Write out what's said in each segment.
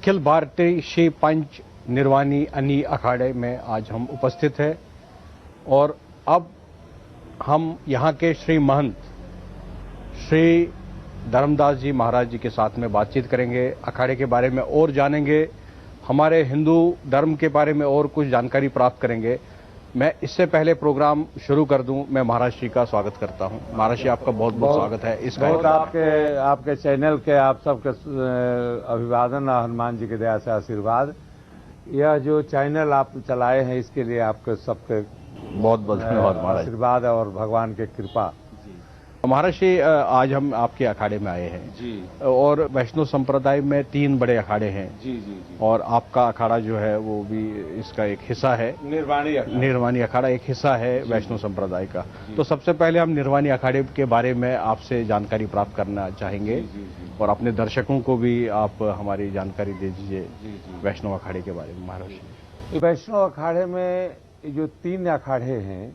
अखिल भारतीय श्री पंच निर्वाणी अनी अखाड़े में आज हम उपस्थित हैं और अब हम यहाँ के श्री महंत श्री धर्मदास जी महाराज जी के साथ में बातचीत करेंगे, अखाड़े के बारे में और जानेंगे, हमारे हिंदू धर्म के बारे में और कुछ जानकारी प्राप्त करेंगे। मैं इससे पहले प्रोग्राम शुरू कर दूं, मैं महाराज जी का स्वागत करता हूं। महाराज जी, आपका बहुत बहुत स्वागत है इस बहुत आपके चैनल के आप सबके अभिवादन और हनुमान जी की दया से आशीर्वाद। यह जो चैनल आप चलाए हैं इसके लिए आपके सबके बहुत बहुत धन्यवाद महाराज। आशीर्वाद और भगवान की कृपा। महाराज जी, आज हम आपके अखाड़े में आए हैं जी, और वैष्णव संप्रदाय में 3 बड़े अखाड़े हैं जी जी जी, और आपका अखाड़ा जो है वो भी इसका एक हिस्सा है। निर्वाणी अखाड़ा एक हिस्सा है वैष्णव संप्रदाय का। तो सबसे पहले हम निर्वाणी अखाड़े के बारे में आपसे जानकारी प्राप्त करना चाहेंगे और अपने दर्शकों को भी आप हमारी जानकारी दे दीजिए वैष्णव अखाड़े के बारे में। महाराज जी, वैष्णव अखाड़े में जो 3 अखाड़े हैं,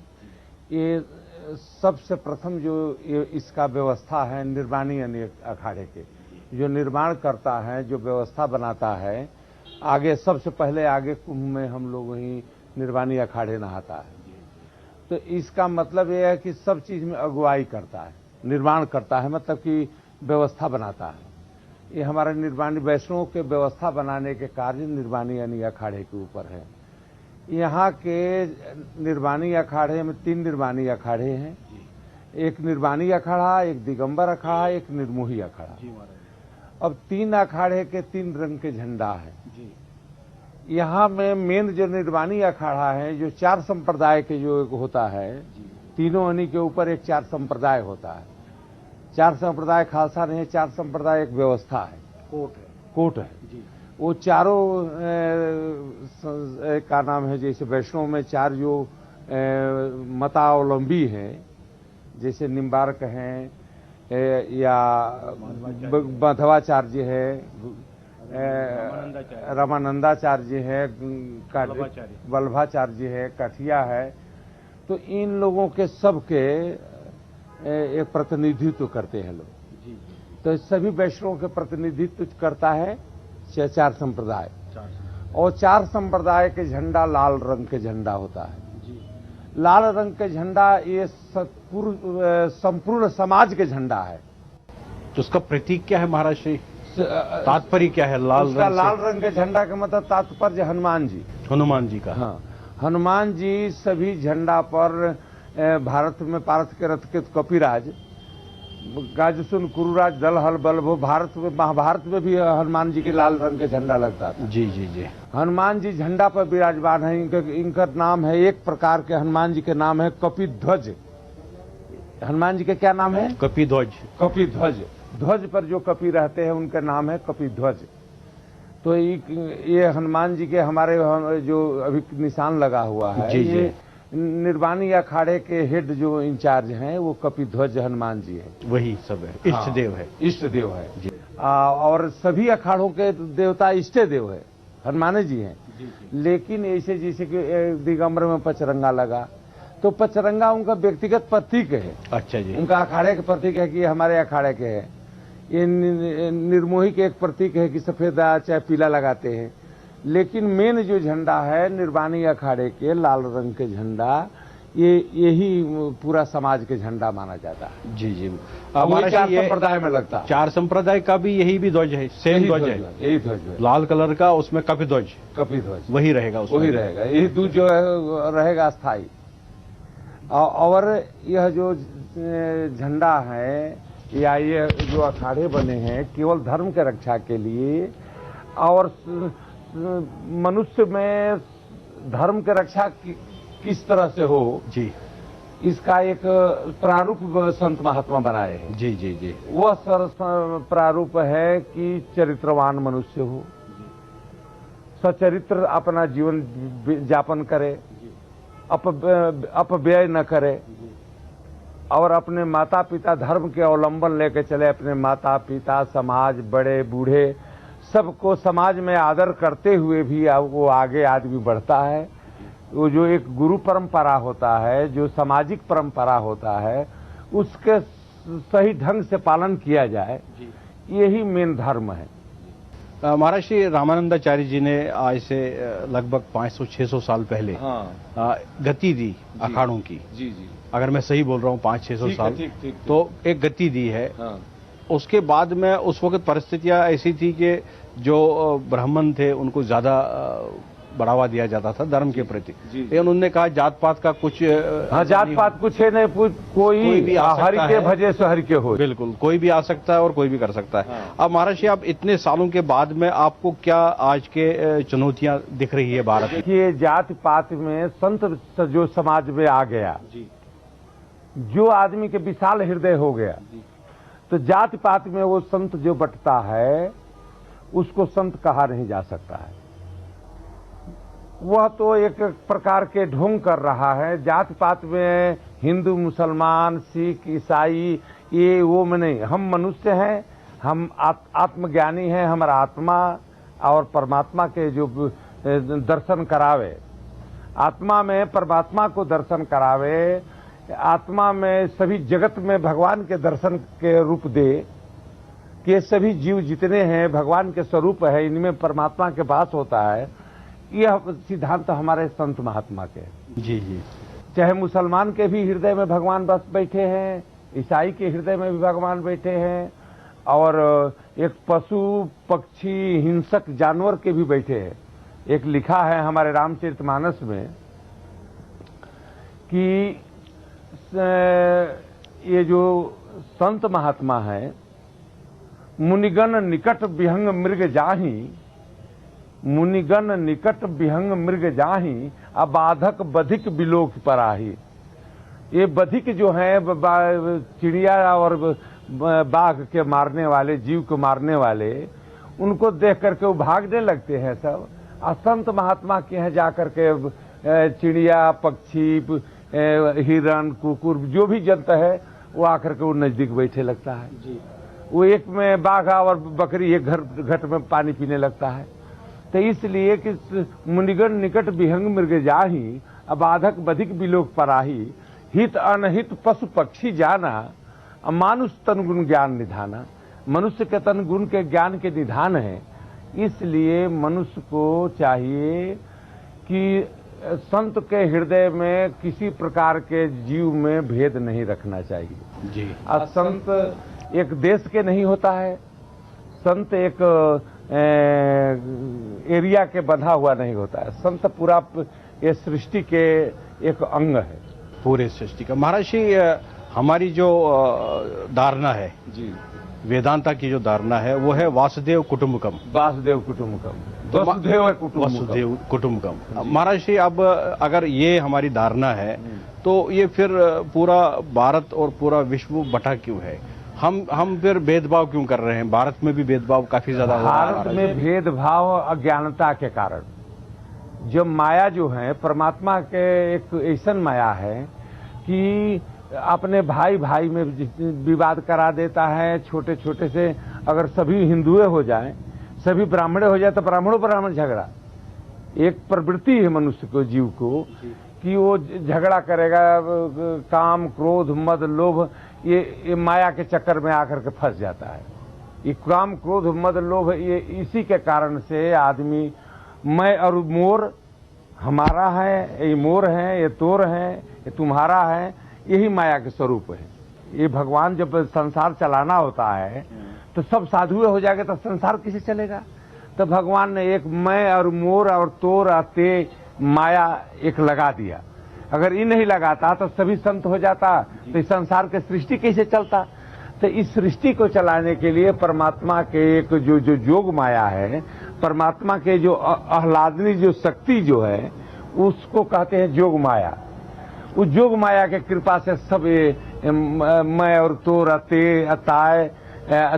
ये सबसे प्रथम जो इसका व्यवस्था है निर्वाणी अखाड़े के, जो निर्माण करता है, जो व्यवस्था बनाता है, आगे सबसे पहले आगे कुंभ में हम लोग वही निर्वाणी अखाड़े नहाता है। तो इसका मतलब यह है कि सब चीज में अगुवाई करता है, निर्माण करता है, मतलब कि व्यवस्था बनाता है। ये हमारे निर्वाणी वैष्णव के व्यवस्था बनाने के कार्य निर्वाणी अखाड़े के ऊपर है। यहाँ के निर्वाणी अखाड़े में 3 निर्वाणी अखाड़े हैं, एक निर्वाणी अखाड़ा, एक दिगंबर अखाड़ा, एक निर्मोही अखाड़ा। अब 3 अखाड़े के 3 रंग के झंडा है। यहाँ में मेन जो निर्वाणी अखाड़ा है, जो 4 संप्रदाय के जो एक होता है, तीनों अनी के ऊपर एक 4 संप्रदाय होता है। 4 संप्रदाय खालसा नहीं है, 4 संप्रदाय एक व्यवस्था है, कोट है। वो चारों का नाम है, जैसे वैष्णव में 4 जो मतावलंबी हैं, जैसे निम्बार्क हैं या माधवाचार्य है, रामानंदाचार्य है, वल्लभाचार्य है, कठिया है। तो इन लोगों के सबके एक प्रतिनिधित्व करते हैं लोग। तो सभी वैष्णवों के प्रतिनिधित्व करता है 4 संप्रदाय, और 4 संप्रदाय के झंडा लाल रंग के झंडा होता है। लाल रंग के झंडा ये संपूर्ण समाज के झंडा है। तो उसका प्रतीक क्या है महाराज जी, तात्पर्य क्या है लाल रंग? लाल रंग के झंडा का मतलब तात्पर्य हनुमान जी का। हाँ, हनुमान जी सभी झंडा पर भारत में पार्थ के रथ के कपिराज, गाजसुन कुरुराज दल हल बल भो, भारत में महाभारत में भी हनुमान जी के लाल रंग के झंडा लगता था। जी जी जी। हनुमान जी झंडा पर विराजमान है। इनका नाम है, एक प्रकार के हनुमान जी के नाम है कपिध्वज। हनुमान जी के क्या नाम है? कपिध्वज। कपिध्वज, ध्वज पर जो कपि रहते हैं उनका नाम है कपिध्वज। तो ये हनुमान जी के हमारे जो अभी निशान लगा हुआ है, जी जी। निर्वाणी अखाड़े के हेड जो इंचार्ज हैं वो कपिध्वज हनुमान जी है। वही सब है, इष्ट देव है। इष्ट देव है जी। और सभी अखाड़ों के देवता इष्ट देव है, हनुमान जी हैं। लेकिन ऐसे जैसे कि दिगंबर में पचरंगा लगा, तो पचरंगा उनका व्यक्तिगत प्रतीक है। अच्छा जी। उनका अखाड़े का प्रतीक है कि हमारे अखाड़े के है। ये निर्मोही के एक प्रतीक है कि सफेद चाहे पीला लगाते हैं। लेकिन मेन जो झंडा है निर्वाणी अखाड़े के लाल रंग के झंडा, यही पूरा समाज के झंडा माना जाता है। जी जी। हमारे 4 संप्रदाय में लगता है। 4 संप्रदाय का भी यही भी ध्वज है, सेम ध्वज है, यही ध्वज है, लाल कलर का, उसमें कपिध्वज वही रहेगा, वही रहेगा, यही दूध जो रहेगा स्थायी। और यह जो झंडा है या ये जो अखाड़े बने हैं केवल धर्म के रक्षा के लिए, और मनुष्य में धर्म की रक्षा किस तरह से हो जी, इसका एक प्रारूप संत महात्मा बनाए हैं। जी जी जी। वह प्रारूप है कि चरित्रवान मनुष्य हो, सचरित्र अपना जीवन यापन करे, अपव्यय न करे, और अपने माता पिता धर्म के अवलंबन लेके चले। अपने माता पिता, समाज, बड़े बूढ़े सबको समाज में आदर करते हुए भी वो आगे आदमी बढ़ता है। वो जो एक गुरु परंपरा होता है, जो सामाजिक परंपरा होता है, उसके सही ढंग से पालन किया जाए, यही मेन धर्म है। महर्षि रामानंदाचार्य जी ने आज से लगभग 500-600 साल पहले गति दी अखाड़ों की। जी जी, अगर मैं सही बोल रहा हूँ 500-600 साल, ठीक, तो एक गति दी है। उसके बाद में उस वक्त परिस्थितियां ऐसी थी कि जो ब्राह्मण थे उनको ज्यादा बढ़ावा दिया जाता था धर्म के प्रति। लेकिन उन्होंने कहा जात पात का कुछ जात पात कुछ है नहीं, कोई भी हरि के भजे सो हरि के हो। बिल्कुल, कोई भी आ सकता है और कोई भी कर सकता है। अब महर्षि, आप इतने सालों के बाद में आपको क्या आज के चुनौतियां दिख रही है भारत में? ये जात पात में संत जो समाज में आ गया, जो आदमी के विशाल हृदय हो गया, तो जात पात में वो संत जो बंटता है उसको संत कहा नहीं जा सकता है। वह तो एक प्रकार के ढोंग कर रहा है। जात पात में हिंदू, मुसलमान, सिख, ईसाई, ये वो में नहीं। हम मनुष्य हैं, हम आत्मज्ञानी हैं। हमारा आत्मा और परमात्मा के जो दर्शन करावे, आत्मा में परमात्मा को दर्शन करावे, आत्मा में सभी जगत में भगवान के दर्शन के रूप दे कि सभी जीव जितने हैं भगवान के स्वरूप है, इनमें परमात्मा के वास होता है। यह सिद्धांत हमारे संत महात्मा के। जी जी, चाहे मुसलमान के भी हृदय में भगवान बस बैठे हैं, ईसाई के हृदय में भी भगवान बैठे हैं, और एक पशु पक्षी हिंसक जानवर के भी बैठे हैं। एक लिखा है हमारे रामचरितमानस में कि ये जो संत महात्मा है, मुनिगण निकट विहंग मृग जाहि, मुनिगण निकट विहंग मृग जाहि, अबाधक बधिक बिलोक पराही। ये बधिक जो है चिड़िया और बाघ के मारने वाले, जीव को मारने वाले, उनको देख करके वो भागने लगते हैं सब। असंत महात्मा के यहाँ जाकर के चिड़िया, पक्षी, हिरण, कुकुर, जो भी जंतु है वो आकर के वो नजदीक बैठे लगता है जी। वो एक में बाघा और बकरी एक घट में पानी पीने लगता है। तो इसलिए कि मुनिगण निकट विहंग मृग जाहि, अबाधक बधिक बिलोक पराही, हित अनहित पशु पक्षी जाना, मानुष तन गुण ज्ञान निधाना। मनुष्य के तन गुण के ज्ञान के निधान है। इसलिए मनुष्य को चाहिए कि संत के हृदय में किसी प्रकार के जीव में भेद नहीं रखना चाहिए जी। संत एक देश के नहीं होता है, संत एक एरिया के बंधा हुआ नहीं होता है। संत पूरा ये सृष्टि के एक अंग है, पूरे सृष्टि का। महर्षि, हमारी जो धारणा है जी, वेदांता की जो धारणा है वो है वासुदेव कुटुंबकम। वासुदेव कुटुंबकम, वसुदेव कुटुंबकम। महर्षि, अब अगर ये हमारी धारणा है तो ये फिर पूरा भारत और पूरा विश्व बटा क्यों है? हम फिर भेदभाव क्यों कर रहे हैं? भारत में भी भेदभाव काफी ज्यादा हो रहा है। भारत में भेदभाव अज्ञानता के कारण। जो माया जो है परमात्मा के एक ऐसा माया है कि अपने भाई भाई में विवाद करा देता है। छोटे छोटे से अगर सभी हिंदुए हो जाएं, सभी ब्राह्मणे हो जाए तो ब्राह्मणों ब्राह्मण झगड़ा एक प्रवृत्ति है मनुष्य को, जीव को, कि वो झगड़ा करेगा। काम, क्रोध, मद, लोभ, ये माया के चक्कर में आकर के फंस जाता है। ये काम, क्रोध, मद, लोभ, ये इसी के कारण से आदमी मैं और मोर, हमारा है, ये मोर है, ये तोर है, ये तुम्हारा है, यही माया के स्वरूप है। ये भगवान जब संसार चलाना होता है तो सब साधुए हो जाएगा तो संसार कैसे चलेगा? तो भगवान ने एक मैं और मोर और तोर और ते माया एक लगा दिया। अगर ये नहीं लगाता तो सभी संत हो जाता, तो इस संसार के सृष्टि कैसे चलता? तो इस सृष्टि को चलाने के लिए परमात्मा के एक जो जोग माया है, परमात्मा के जो आह्लादनी जो शक्ति जो है, उसको कहते हैं जोग माया। उस जोग माया के कृपा से सब मैं और तोर, ते, ताय,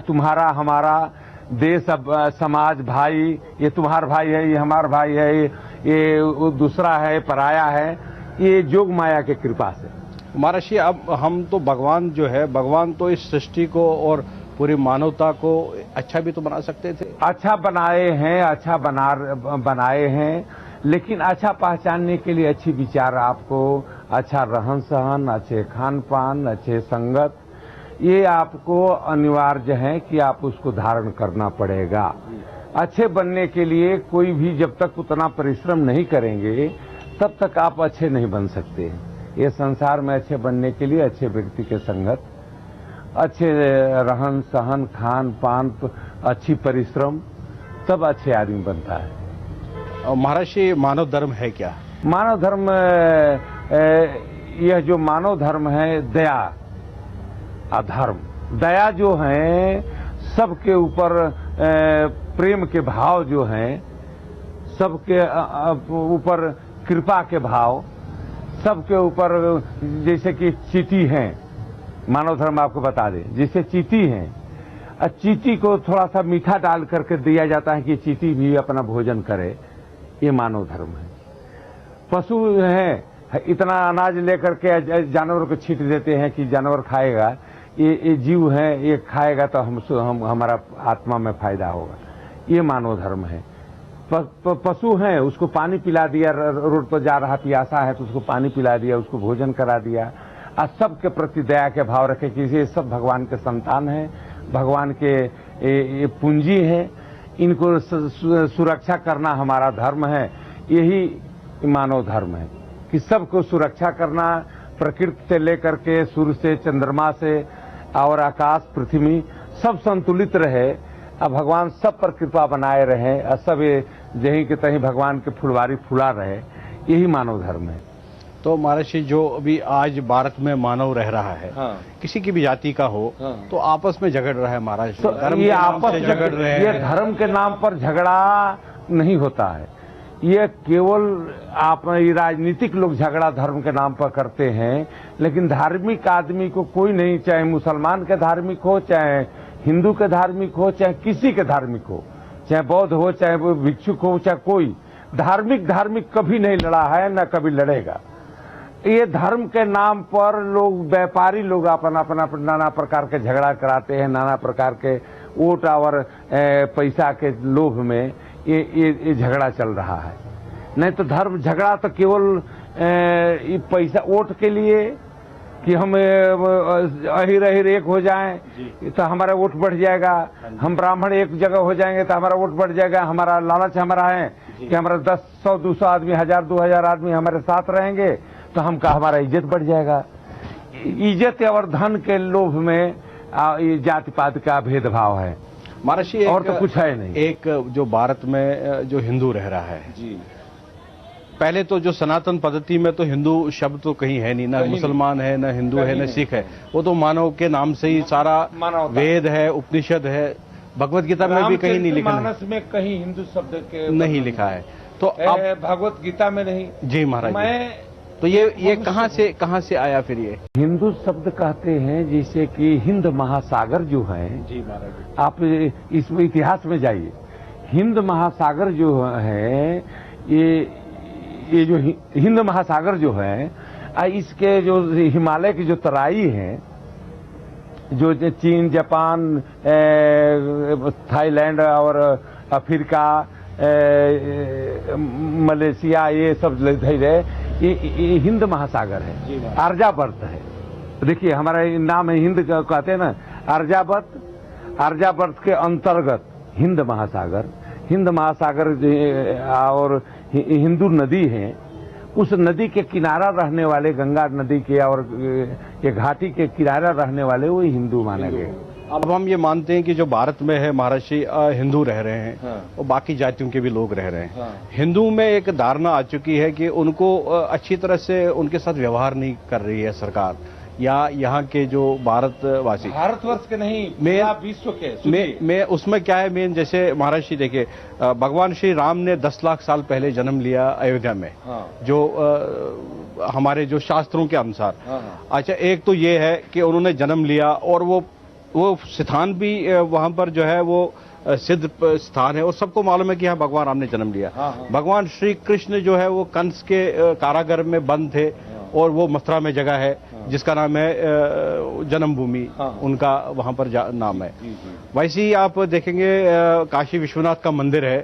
तुम्हारा, हमारा, देश, समाज, भाई, ये तुम्हारा भाई है, ये हमारा भाई है, ये दूसरा है, पराया है, ये जोग माया के कृपा से। महर्षि, अब हम तो भगवान जो है, भगवान तो इस सृष्टि को और पूरी मानवता को अच्छा भी तो बना सकते थे। अच्छा बनाए हैं, अच्छा बनाए हैं, लेकिन अच्छा पहचानने के लिए अच्छी विचार आपको, अच्छा रहन सहन, अच्छे खान पान, अच्छे संगत, ये आपको अनिवार्य है कि आप उसको धारण करना पड़ेगा। अच्छे बनने के लिए कोई भी जब तक उतना परिश्रम नहीं करेंगे तब तक आप अच्छे नहीं बन सकते। ये संसार में अच्छे बनने के लिए अच्छे व्यक्ति के संगत, अच्छे रहन सहन, खान पान, अच्छी परिश्रम, तब अच्छे आदमी बनता है। महाराज जी, मानव धर्म है क्या? मानव धर्म, यह जो मानव धर्म है, दया अधर्म। दया जो है, सबके ऊपर प्रेम के भाव जो हैं, सबके ऊपर कृपा के भाव, सबके ऊपर, जैसे कि चींटी हैं, मानव धर्म आपको बता दें, जैसे चींटी हैं, चींटी को थोड़ा सा मीठा डाल करके दिया जाता है कि चींटी भी अपना भोजन करे, ये मानव धर्म है। पशु हैं, इतना अनाज लेकर के जानवर को छींट देते हैं कि जानवर खाएगा, ये जीव है, ये खाएगा तो हम हमारा आत्मा में फायदा होगा, ये मानव धर्म है। पशु हैं, उसको पानी पिला दिया, रोड पर जा रहा प्यासा है तो उसको पानी पिला दिया, उसको भोजन करा दिया, और सबके प्रति दया के भाव रखे कि ये सब भगवान के संतान हैं, भगवान के ये पूंजी है, इनको सुरक्षा करना हमारा धर्म है। यही मानव धर्म है कि सबको सुरक्षा करना, प्रकृति से लेकर के सूर्य से, चंद्रमा से और आकाश, पृथ्वी सब संतुलित रहे, अब भगवान सब पर कृपा बनाए रहे, और सब ये जहीं के तहीं भगवान के फुलवारी फुला रहे, यही मानव धर्म है। तो महाराज जी, जो अभी आज भारत में मानव रह रहा है, हाँ। किसी की भी जाति का हो, हाँ। तो आपस में झगड़ रहा है महाराज, तो धर्म ये के नाम आपस से झगड़ रहे हैं। ये धर्म के नाम पर झगड़ा नहीं होता है, ये केवल आप राजनीतिक लोग झगड़ा धर्म के नाम पर करते हैं, लेकिन धार्मिक आदमी को कोई नहीं, चाहे मुसलमान के धार्मिक हो, चाहे हिंदू के धार्मिक हो, चाहे किसी के धार्मिक हो, चाहे बौद्ध हो, चाहे वो भिक्षुक हो, चाहे कोई धार्मिक कभी नहीं लड़ा है, न कभी लड़ेगा। ये धर्म के नाम पर लोग, व्यापारी लोग अपना नाना प्रकार के झगड़ा कराते हैं, नाना प्रकार के वोट और पैसा के लोभ में ये झगड़ा चल रहा है। नहीं तो धर्म झगड़ा तो केवल पैसा, वोट के लिए कि हम अहिर एक हो जाएं तो हमारा वोट बढ़ जाएगा, हम ब्राह्मण एक जगह हो जाएंगे तो हमारा वोट बढ़ जाएगा, हमारा लालच हमारा है कि हमारा 10, 100, 200 आदमी, 1000, 2000 आदमी हमारे साथ रहेंगे तो हमारा इज्जत बढ़ जाएगा। इज्जत और धन के लोभ में ये जाति पात का भेदभाव है, महाराज जी, और तो कुछ है नहीं। एक जो भारत में जो हिंदू रह रहा है जी, पहले तो जो सनातन पद्धति में तो हिंदू शब्द तो कहीं है नहीं, ना मुसलमान है, ना हिंदू है, ना सिख है, वो तो मानव के नाम से ही सारा वेद है, उपनिषद है, भगवत गीता में भी कहीं नहीं लिखा, मानस में कहीं हिंदू शब्द के नहीं लिखा है, तो अब भगवत गीता में नहीं। जी महाराज, तो ये कहाँ से आया फिर ये हिंदू शब्द कहते हैं, जैसे कि हिंद महासागर जो है जी महाराज, आप इसमें इतिहास में जाइए, हिंद महासागर जो है, ये जो हिंद महासागर जो है, इसके जो हिमालय की जो तराई है, जो चीन, जापान, थाईलैंड और अफ्रीका, मलेशिया, ये सब ये हिंद महासागर है, आर्यावर्त है। देखिए हमारा नाम है हिंद, कहते हैं ना आर्यावर्त के अंतर्गत हिंद महासागर और हिंदू नदी है, उस नदी के किनारा रहने वाले, गंगा नदी के और ये घाटी के किनारा रहने वाले वो हिंदू माने गए। अब हम ये मानते हैं कि जो भारत में है महाराज जी, हिंदू रह रहे हैं, हाँ। और बाकी जातियों के भी लोग रह रहे हैं, हाँ। हिंदू में एक धारणा आ चुकी है कि उनको अच्छी तरह से उनके साथ व्यवहार नहीं कर रही है सरकार, या यहाँ के जो भारतवासी, भारतवर्ष के नहीं, विश्व के में उसमें क्या है मेन, जैसे महाराज जी देखिए, भगवान श्री राम ने 10 लाख साल पहले जन्म लिया अयोध्या में, हाँ। जो हमारे जो शास्त्रों के अनुसार, हाँ। अच्छा, एक तो ये है कि उन्होंने जन्म लिया, और वो स्थान भी वहां पर जो है वो सिद्ध स्थान है, और सबको मालूम है कि यहाँ भगवान राम ने जन्म लिया। हाँ। भगवान श्री कृष्ण जो है वो कंस के कारागार में बंद थे, और वो मथुरा में जगह है जिसका नाम है जन्मभूमि, उनका वहां पर नाम है। वैसे ही आप देखेंगे काशी विश्वनाथ का मंदिर है,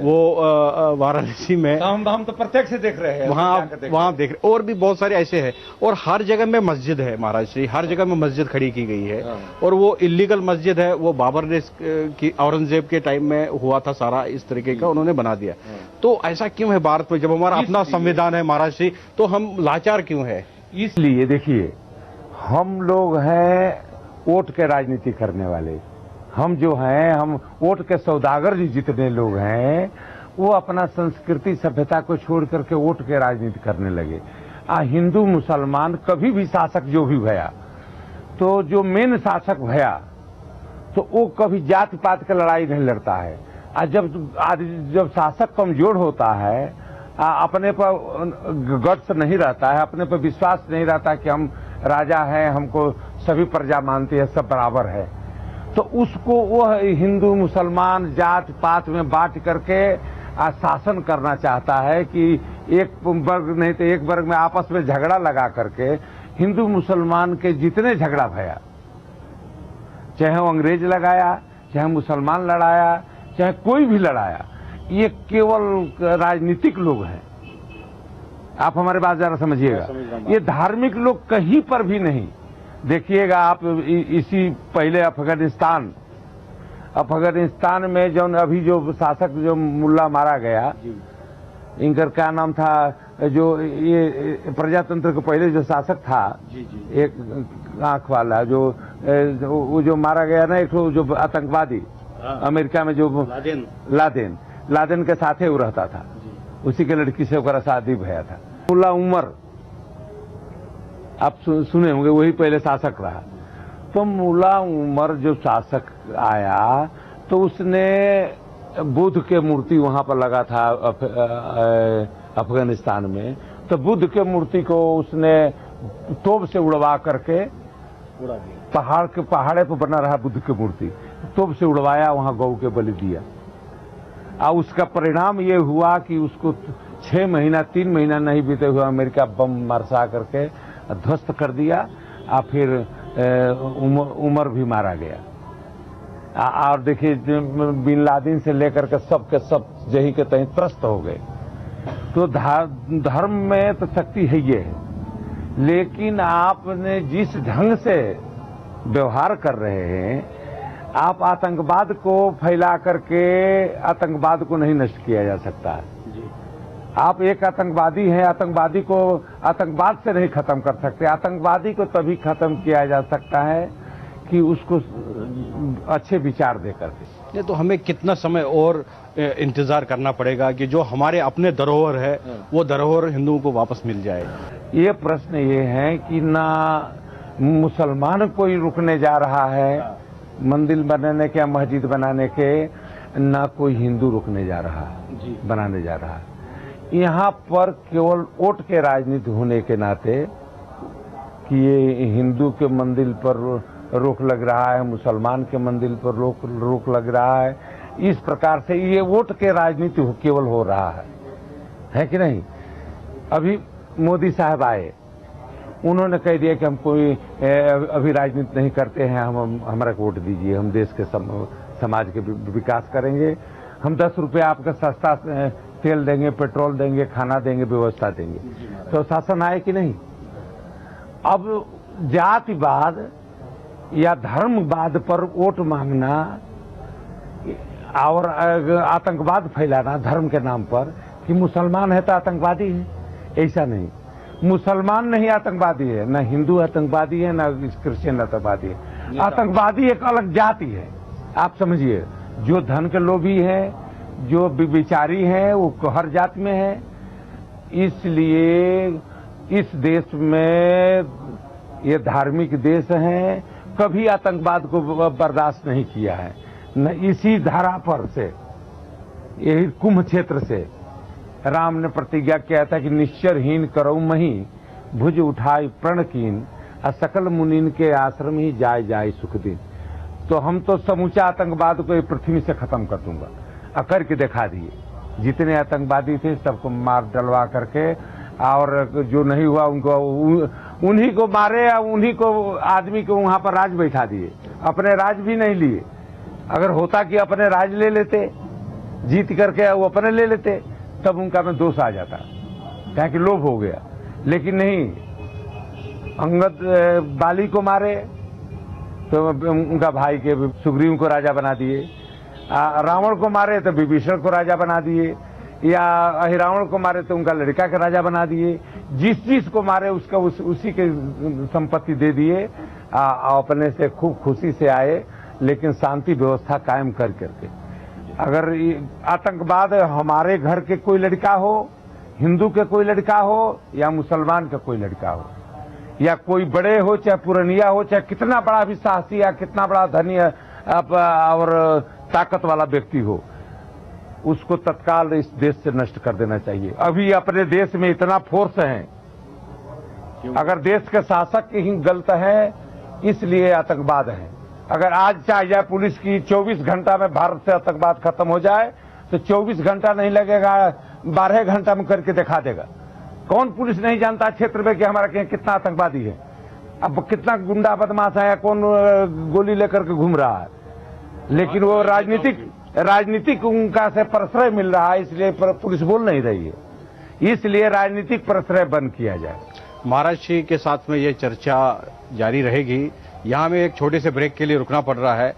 वो वाराणसी में, हम तो प्रत्यक्ष देख रहे हैं, वहां देख रहे। और भी बहुत सारे ऐसे हैं, और हर जगह में मस्जिद है महाराज श्री, हर जगह में मस्जिद खड़ी की गई है। और वो इलीगल मस्जिद है, वो बाबर ने औरंगजेब के टाइम में हुआ था सारा इस तरीके का, उन्होंने बना दिया। तो ऐसा क्यों है भारत में, जब हमारा अपना संविधान है महाराज श्री, तो हम लाचार क्यों है? इसलिए देखिए, हम लोग हैं वोट के राजनीति करने वाले, हम जो हैं, हम वोट के सौदागर जी जितने लोग हैं, वो अपना संस्कृति सभ्यता को छोड़ करके वोट के राजनीति करने लगे। हिंदू मुसलमान कभी भी शासक जो भी भया, तो जो मेन शासक भया, तो वो कभी जाति पात की लड़ाई नहीं लड़ता है। जब शासक कमजोर होता है, अपने पर गट्स नहीं रहता है, अपने पर विश्वास नहीं रहता कि हम राजा हैं, हमको सभी प्रजा मानती है, सब बराबर है, तो उसको वो हिंदू मुसलमान जात पात में बांट करके शासन करना चाहता है कि एक वर्ग नहीं तो एक वर्ग में आपस में झगड़ा लगा करके हिंदू मुसलमान के जितने झगड़ा भया, चाहे वो अंग्रेज लगाया, चाहे मुसलमान लड़ाया, चाहे कोई भी लड़ाया, ये केवल राजनीतिक लोग हैं। आप हमारे बात जरा समझिएगा, ये धार्मिक लोग कहीं पर भी नहीं। देखिएगा आप, इसी पहले अफगानिस्तान में जो अभी जो शासक जो मुल्ला मारा गया, इनका क्या नाम था, जो ये प्रजातंत्र के पहले जो शासक था, एक आंख वाला वो जो मारा गया ना, एक जो आतंकवादी अमेरिका में जो लादेन के साथ वो रहता था, उसी के लड़की से उसका शादी भया था। मुल्ला उमर, आप सुने होंगे, वही पहले शासक रहा। तो मुल्ला उमर जो शासक आया, तो उसने बुद्ध के मूर्ति वहां पर लगा था अफगानिस्तान में, तो बुद्ध के मूर्ति को उसने तोप से उड़वा करके उड़ा दिया। पहाड़े पर बना रहा बुद्ध की मूर्ति, तोप से उड़वाया, वहां गौ के बलि दिया। और उसका परिणाम ये हुआ कि उसको 6 महीना 3 महीना नहीं बीते हुए अमेरिका बम बरसा करके ध्वस्त कर दिया, और फिर उमर भी मारा गया। और देखिए, बिन लादेन से लेकर के सब जहीं के तहीं त्रस्त हो गए। तो धर्म में तो शक्ति है ये है, लेकिन आपने जिस ढंग से व्यवहार कर रहे हैं, आप आतंकवाद को फैला करके आतंकवाद को नहीं नष्ट किया जा सकता है। आप एक आतंकवादी हैं, आतंकवादी को आतंकवाद से नहीं खत्म कर सकते। आतंकवादी को तभी खत्म किया जा सकता है कि उसको अच्छे विचार दे करके। ये तो हमें कितना समय और इंतजार करना पड़ेगा कि जो हमारे अपने धरोहर है, वो धरोहर हिंदुओं को वापस मिल जाए? ये प्रश्न ये है कि ना मुसलमान कोई रुकने जा रहा है मंदिर बनाने के या मस्जिद बनाने के, ना कोई हिंदू रुकने जा रहा है बनाने जा रहा है। यहाँ पर केवल वोट के राजनीति होने के नाते कि ये हिंदू के मंदिर पर रोक लग रहा है, मुसलमान के मंदिर पर रोक लग रहा है, इस प्रकार से ये वोट के राजनीति केवल हो रहा है कि नहीं? अभी मोदी साहब आए, उन्होंने कह दिया कि हम कोई अभी राजनीति नहीं करते हैं, हम हमारा वोट दीजिए, हम देश के समाज के विकास करेंगे, हम 10 रुपये आपका सस्ता तेल देंगे, पेट्रोल देंगे, खाना देंगे, व्यवस्था देंगे। तो शासन आए कि नहीं? अब जातिवाद या धर्मवाद पर वोट मांगना और आतंकवाद फैलाना धर्म के नाम पर कि मुसलमान है तो आतंकवादी है, ऐसा नहीं। मुसलमान नहीं आतंकवादी है, न हिंदू आतंकवादी है, न क्रिश्चियन आतंकवादी है। आतंकवादी एक अलग जाति है, आप समझिए। जो धन के लोभी है, जो विचारी हैं, वो हर जाति में है। इसलिए इस देश में, ये धार्मिक देश है, कभी आतंकवाद को बर्दाश्त नहीं किया है। न इसी धारा पर से, यही कुंभ क्षेत्र से राम ने प्रतिज्ञा किया था कि निश्चरहीन करऊ मही, भुज उठाई प्रणकीन, सकल मुनीन के आश्रम ही जाय जाय सुख दिन। तो हम तो समूचा आतंकवाद को पृथ्वी से खत्म कर दूंगा, करके दिखा दिए। जितने आतंकवादी थे सबको मार डलवा करके और जो नहीं हुआ उनको उन्हीं को मारे या उन्हीं को आदमी को वहां पर राज बैठा दिए, अपने राज भी नहीं लिए। अगर होता कि अपने राज ले लेते, जीत करके वो अपने ले लेते, तब उनका में दोष आ जाता, क्या कि लोभ हो गया। लेकिन नहीं, अंगद बाली को मारे तो उनका भाई के सुग्रीव को राजा बना दिए, रावण को मारे तो विभीषण को राजा बना दिए, या अहिरावण को मारे तो उनका लड़का का राजा बना दिए। जिस को मारे उसका उसी के संपत्ति दे दिए। अपने से खूब खुशी से आए, लेकिन शांति व्यवस्था कायम कर करके। अगर आतंकवाद हमारे घर के कोई लड़का हो, हिंदू के कोई लड़का हो, या मुसलमान का कोई लड़का हो, या कोई बड़े हो चाहे पुरनिया हो, चाहे कितना बड़ा भी साहसी या कितना बड़ा धनी और ताकत वाला व्यक्ति हो, उसको तत्काल इस देश से नष्ट कर देना चाहिए। अभी अपने देश में इतना फोर्स है, अगर देश के शासक ही गलत है इसलिए आतंकवाद है। अगर आज चाहे जाए पुलिस की 24 घंटा में भारत से आतंकवाद खत्म हो जाए तो 24 घंटा नहीं लगेगा, 12 घंटा में करके दिखा देगा। कौन पुलिस नहीं जानता क्षेत्र में कि हमारा कितना आतंकवादी है, अब कितना गुंडा बदमाश है, कौन गोली लेकर के घूम रहा है। लेकिन वो राजनीतिक उनका से प्रश्रय मिल रहा है, इसलिए पुलिस बोल नहीं रही है। इसलिए राजनीतिक प्रश्रय बंद किया जाए। महाराज जी के साथ में ये चर्चा जारी रहेगी। यहाँ में एक छोटे से ब्रेक के लिए रुकना पड़ रहा है।